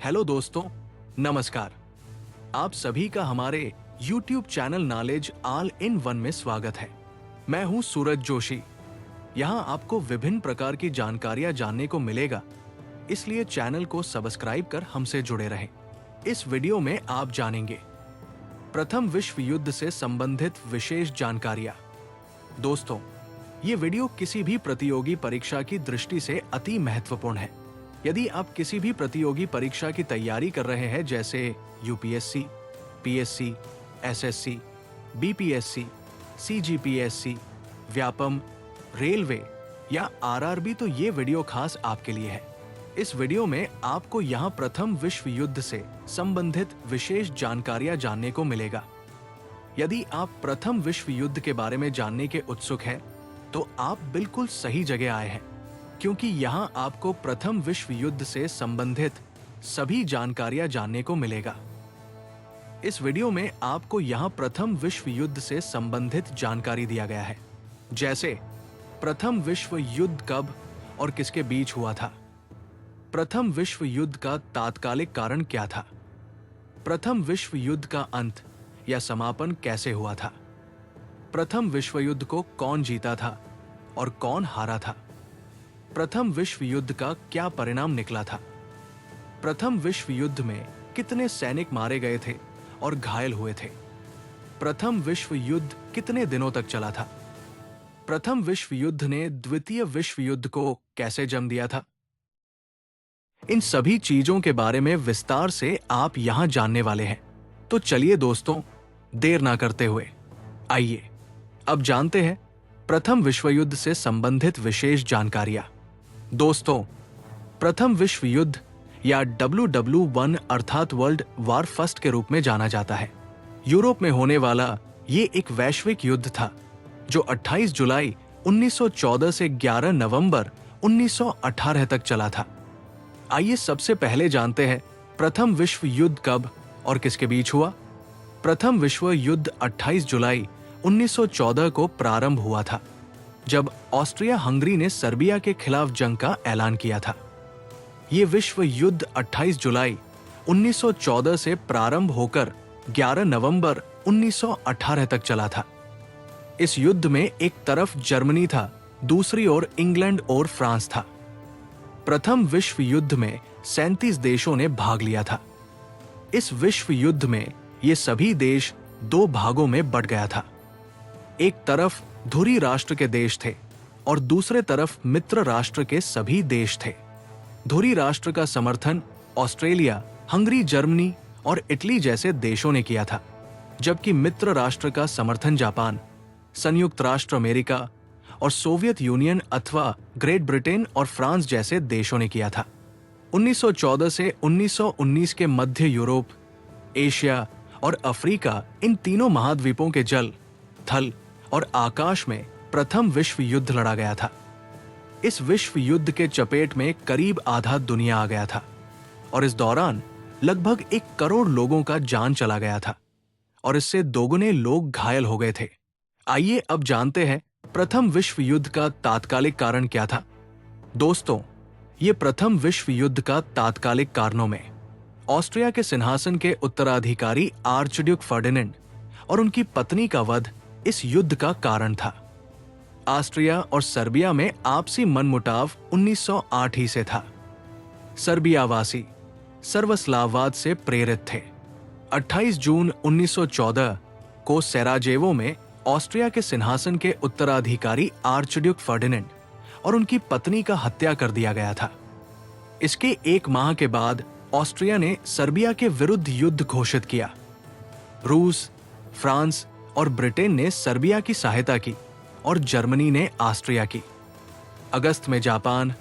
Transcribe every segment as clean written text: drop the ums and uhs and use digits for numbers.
Hello दोस्तों, नमस्कार। आप सभी का हमारे YouTube channel knowledge all in one में स्वागत है। मैं हूं सूरज जोशी। यहां आपको विभिन्न प्रकार की जानकारियां जानने को मिलेगा, इसलिए चैनल को सब्सक्राइब कर हमसे जुड़े रहें। इस वीडियो में आप जानेंगे प्रथम विश्व युद्ध से संबंधित विशेष जानकारियां। दोस्तों, ये वीडियो किसी भी प्रतियोगी परीक्षा की दृष्टि से अति महत्वपूर्ण है। यदि आप किसी भी प्रतियोगी परीक्षा की तैयारी कर रहे हैं, जैसे UPSC, PSC, SSC, BPSC, CGPSC, Vyapam, railway या आरआरबी, तो ये वीडियो खास आपके लिए है। इस वीडियो में आपको यहाँ प्रथम विश्व युद्ध से संबंधित विशेष जानकारियां जानने को मिलेगा। यदि आप प्रथम विश्व युद्ध के बारे में जानने के उत्सुक हैं, तो आप बिल्कुल सही जगह आए हैं, क्योंकि यहाँ आपको प्रथम विश्व युद्ध से संबंधित सभी जानकारियां जानने को मिलेगा। इस वीडियो में आपको यहाँ प्रथम विश्व युद्ध से संबंधित जानकारी दिया गया है, जैसे प्रथम विश्व युद्ध कब और किसके बीच हुआ था, प्रथम विश्व युद्ध का तात्कालिक कारण क्या था, प्रथम विश्व युद्ध का अंत या समापन कैसे हुआ था, प्रथम विश्व युद्ध को कौन जीता था और कौन हारा था, प्रथम विश्व युद्ध का क्या परिणाम निकला था, प्रथम विश्व युद्ध में कितने सैनिक मारे गए थे और घायल हुए थे, प्रथम विश्व युद्ध कितने दिनों तक चला था, प्रथम विश्व युद्ध ने द्वितीय विश्व युद्ध को कैसे जन्म दिया था। इन सभी चीजों के बारे में विस्तार से आप यहां जानने वाले हैं। तो चलिए दोस्तों, देर ना करते हुए आइए अब जानते हैं प्रथम विश्व युद्ध से संबंधित विशेष जानकारियां। दोस्तों, प्रथम विश्व युद्ध या WW1 अर्थात वर्ल्ड वार फर्स्ट के रूप में जाना जाता है। यूरोप में होने वाला ये एक वैश्विक युद्ध था, जो 28 जुलाई 1914 से 11 नवंबर 1918 तक चला था। आइए सबसे पहले जानते हैं प्रथम विश्व युद्ध कब और किसके बीच हुआ। प्रथम विश्व युद्ध 28 जुलाई 1914 को प्रारंभ हुआ था, जब ऑस्ट्रिया हंगरी ने सर्बिया के खिलाफ जंग का ऐलान किया था। ये विश्व युद्ध 28 जुलाई 1914 से प्रारंभ होकर 11 नवंबर 1918 तक चला था। इस युद्ध में एक तरफ जर्मनी था, दूसरी ओर इंग्लैंड और फ्रांस था। प्रथम विश्व युद्ध में 37 देशों ने भाग लिया था। इस विश्व युद्ध में ये सभी देश दो भागों में बट गया था। एक तरफ धुरी राष्ट्र के देश थे और दूसरे तरफ मित्र राष्ट्र के सभी देश थे। धुरी राष्ट्र का समर्थन ऑस्ट्रेलिया, हंगरी, जर्मनी और इटली जैसे देशों ने किया था, जबकि मित्र राष्ट्र का समर्थन जापान, संयुक्त राष्ट्र अमेरिका और सोवियत यूनियन अथवा ग्रेट ब्रिटेन और फ्रांस जैसे देशों ने किया था। 1914 से 1919 के मध्य यूरोप, एशिया और अफ्रीका, इन तीनों महाद्वीपों के जल, थल और आकाश में प्रथम विश्व युद्ध लड़ा गया था। इस विश्व युद्ध के चपेट में करीब आधा दुनिया आ गया था और इस दौरान लगभग 1 करोड़ लोगों का जान चला गया था और इससे दोगुने लोग घायल हो गए थे। आइए अब जानते हैं प्रथम विश्व युद्ध का तात्कालिक कारण क्या था। दोस्तों, ये प्रथम विश्व युद्ध का तात्कालिक कारणों में ऑस्ट्रिया के सिंहासन के उत्तराधिकारी आर्चड्यूक फर्डिनेंड और उनकी पत्नी का वध इस युद्ध का कारण था। ऑस्ट्रिया और सर्बिया में आपसी मनमुटाव 1908 ही से था। सर्बियावासी सर्वस्लाववाद से प्रेरित थे। 28 जून 1914 को सेराजेवो में ऑस्ट्रिया के सिंहासन के उत्तराधिकारी आर्चड्यूक फर्डिनेंड और उनकी पत्नी का हत्या कर दिया गया था। इसके 1 माह के बाद ऑस्ट्रिया ने सर्बिया के विरुद्ध युद्ध घोषित किया। रूस, फ्रांस और ब्रिटेन ने सर्बिया की सहायता की और जर्मनी ने ऑस्ट्रिया की। अगस्त में जापान,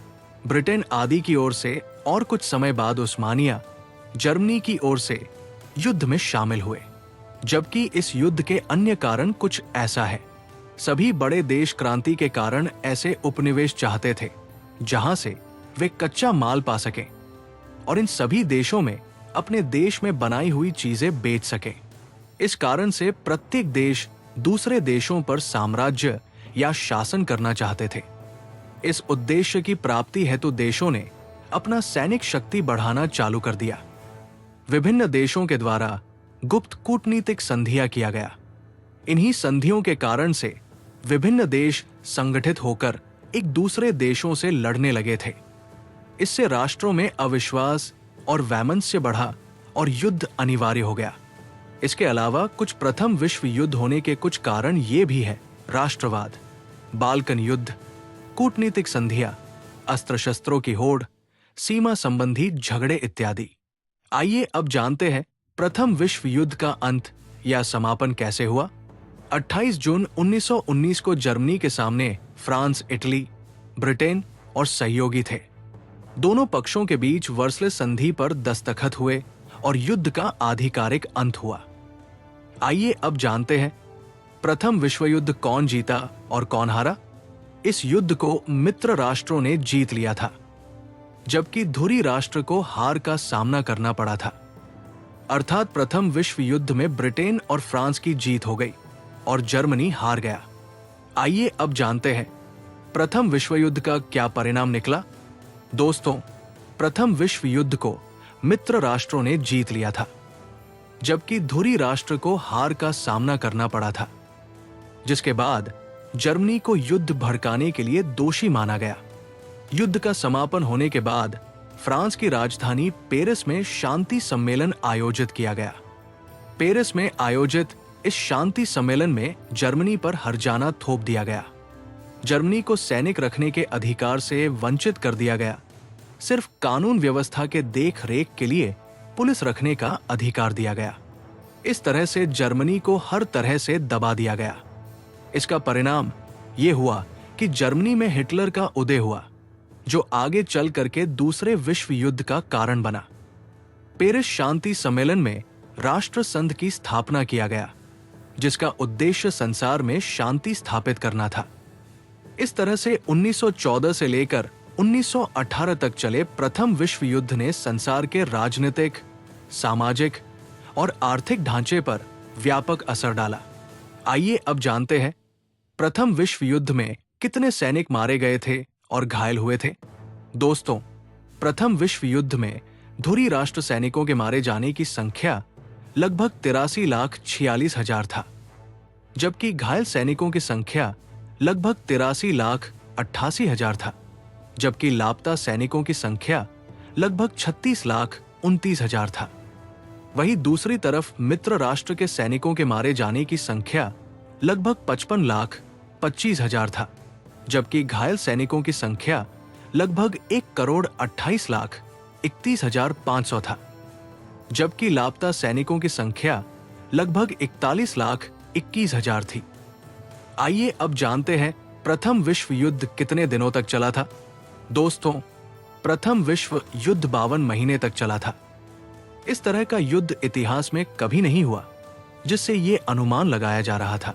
ब्रिटेन आदि की ओर से और कुछ समय बाद उस्मानिया, जर्मनी की ओर से युद्ध में शामिल हुए। जबकि इस युद्ध के अन्य कारण कुछ ऐसा है। सभी बड़े देश क्रांति के कारण ऐसे उपनिवेश चाहते थे जहां से वे कच्चा माल पा सकें और इन सभी देशों में अपने देश में बनाई हुई चीजें बेच सकें। इस कारण से प्रत्येक देश दूसरे देशों पर साम्राज्य या शासन करना चाहते थे। इस उद्देश्य की प्राप्ति हेतु देशों ने अपना सैनिक शक्ति बढ़ाना चालू कर दिया विभिन्न देशों के द्वारा गुप्त कूटनीतिक संधियां किया गया। इन्हीं संधियों के कारण से विभिन्न देश संगठित होकर एक दूसरे देशों से लड़ने लगे थे। इससे राष्ट्रों में अविश्वास और वैमनस्य बढ़ा और युद्ध अनिवार्य हो गया। इसके अलावा कुछ प्रथम विश्व युद्ध होने के कुछ कारण ये भी है: राष्ट्रवाद, बाल्कन युद्ध, कूटनीतिक संधियां, अस्त्र शस्त्रों की होड़, सीमा संबंधी झगड़े इत्यादि। आइए अब जानते हैं प्रथम विश्व युद्ध का अंत या समापन कैसे हुआ। 28 जून 1919 को जर्मनी के सामने फ्रांस, इटली, ब्रिटेन और सहयोगी थे। दोनों पक्षों के बीच वर्सले संधि पर दस्तखत हुए और युद्ध का आधिकारिक अंत हुआ। आइए अब जानते हैं प्रथम विश्व युद्ध कौन जीता और कौन हारा। इस युद्ध को मित्र राष्ट्रों ने जीत लिया था, जबकि धुरी राष्ट्र को हार का सामना करना पड़ा था। अर्थात प्रथम विश्व युद्ध में ब्रिटेन और फ्रांस की जीत हो गई और जर्मनी हार गया। आइए अब जानते हैं प्रथम विश्व युद्ध का क्या परिणाम निकला। दोस्तों, प्रथम विश्व युद्ध को मित्र राष्ट्रों ने जीत लिया था, जबकि धुरी राष्ट्र को हार का सामना करना पड़ा था, जिसके बाद जर्मनी को युद्ध भड़काने के लिए दोषी माना गया। युद्ध का समापन होने के बाद फ्रांस की राजधानी पेरिस में शांति सम्मेलन आयोजित किया गया। पेरिस में आयोजित इस शांति सम्मेलन में जर्मनी पर हर्जाना थोप दिया गया। जर्मनी को सैनिक रखने के अधिकार से वंचित कर दिया गया। सिर्फ कानून व्यवस्था के देख रेख के लिए पुलिस रखने का अधिकार दिया गया। इस तरह से जर्मनी को हर तरह से दबा दिया गया। इसका परिणाम यह हुआ कि जर्मनी में हिटलर का उदय हुआ, जो आगे चल करके दूसरे विश्व युद्ध का कारण बना। पेरिस शांति सम्मेलन में राष्ट्र संघ की स्थापना किया गया, जिसका उद्देश्य संसार में शांति स्थापित करना था। इस तरह से 1914 से लेकर 1918 तक चले प्रथम विश्व युद्ध ने संसार के राजनीतिक, सामाजिक और आर्थिक ढांचे पर व्यापक असर डाला। आइए अब जानते हैं प्रथम विश्व युद्ध में कितने सैनिक मारे गए थे और घायल हुए थे। दोस्तों, प्रथम विश्व युद्ध में धुरी राष्ट्र सैनिकों के मारे जाने की संख्या लगभग 83,46,000 था, जबकि घायल सैनिकों की संख्या लगभग 83,88,000 था, जबकि लापता सैनिकों की संख्या लगभग 36,29,000 था। वहीं दूसरी तरफ मित्र राष्ट्र के सैनिकों के मारे जाने की संख्या लगभग 55,25,000 था, जबकि घायल सैनिकों की संख्या लगभग 1,28,31,500 था, जबकि लापता सैनिकों की संख्या लगभग 41,21,000 थी। आइए अब जानते हैं प्रथम विश्व युद्ध कितने दिनों तक चला था। दोस्तों, प्रथम विश्व युद्ध 52 महीने तक चला था। इस तरह का युद्ध इतिहास में कभी नहीं हुआ, जिससे ये अनुमान लगाया जा रहा था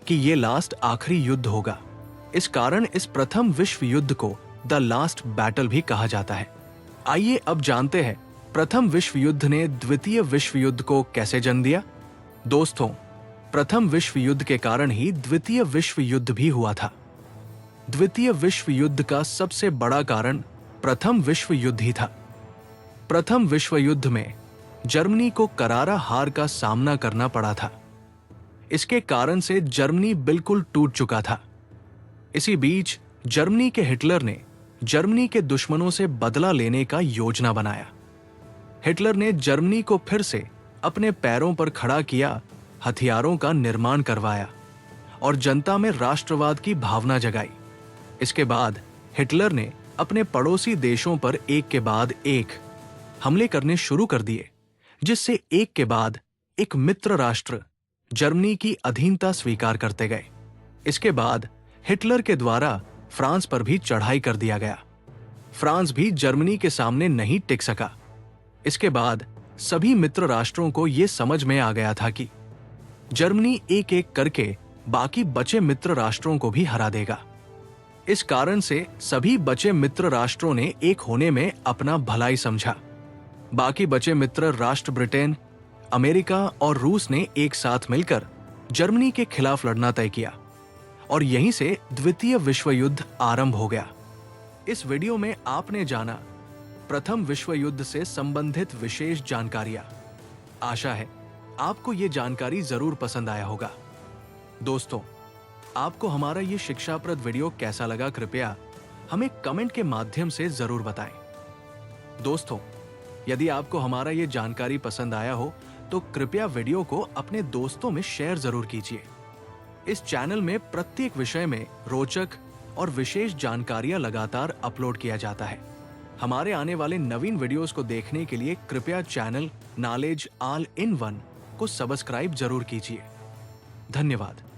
कि ये लास्ट आखिरी युद्ध होगा। इस कारण इस प्रथम विश्व युद्ध को द लास्ट बैटल भी कहा जाता है। आइए अब जानते हैं प्रथम विश्व युद्ध ने द्वितीय विश्व युद्ध को कैसे जन्म दिया। दोस्तों, प्रथम विश्व युद्ध के कारण ही द्वितीय विश्व युद्ध भी हुआ था। द्वितीय विश्व युद्ध का सबसे बड़ा कारण प्रथम विश्व युद्ध ही था। प्रथम विश्व युद्ध में जर्मनी को करारा हार का सामना करना पड़ा था। इसके कारण से जर्मनी बिल्कुल टूट चुका था। इसी बीच जर्मनी के हिटलर ने जर्मनी के दुश्मनों से बदला लेने का योजना बनाया। हिटलर ने जर्मनी को फिर से अपने पैरों पर खड़ा किया, हथियारों का निर्माण करवाया और जनता में राष्ट्रवाद की भावना जगाई। इसके बाद हिटलर ने अपने पड़ोसी देशों पर एक के बाद एक हमले करने शुरू कर दिए, जिससे एक के बाद एक मित्र राष्ट्र जर्मनी की अधीनता स्वीकार करते गए। इसके बाद हिटलर के द्वारा फ्रांस पर भी चढ़ाई कर दिया गया। फ्रांस भी जर्मनी के सामने नहीं टिक सका। इसके बाद सभी मित्र राष्ट्रों को यह समझ में आ गया था कि जर्मनी एक एक करके बाकी बचे मित्र राष्ट्रों को भी हरा देगा। इस कारण से सभी बचे मित्र राष्ट्रों ने एक होने में अपना भलाई समझा। बाकी बचे मित्र राष्ट्र ब्रिटेन, अमेरिका और रूस ने एक साथ मिलकर जर्मनी के खिलाफ लड़ना तय किया और यहीं से द्वितीय विश्व युद्ध आरंभ हो गया। इस वीडियो में आपने जाना प्रथम विश्व युद्ध से संबंधित विशेष जानकारियां। आशा है आपको ये जानकारी जरूर पसंद आया होगा। दोस्तों, आपको हमारा ये शिक्षाप्रद वीडियो कैसा लगा, कृपया हमें कमेंट के माध्यम से जरूर बताएं। दोस्तों, यदि आपको हमारा ये जानकारी पसंद आया हो तो कृपया वीडियो को अपने दोस्तों में शेयर जरूर कीजिए। इस चैनल में प्रत्येक विषय में रोचक और विशेष जानकारियां लगातार अपलोड किया जाता है। हमारे आने वाले नवीन वीडियोस को देखने के लिए कृपया channel knowledge all in one को सब्सक्राइब जरूर कीजिए। धन्यवाद।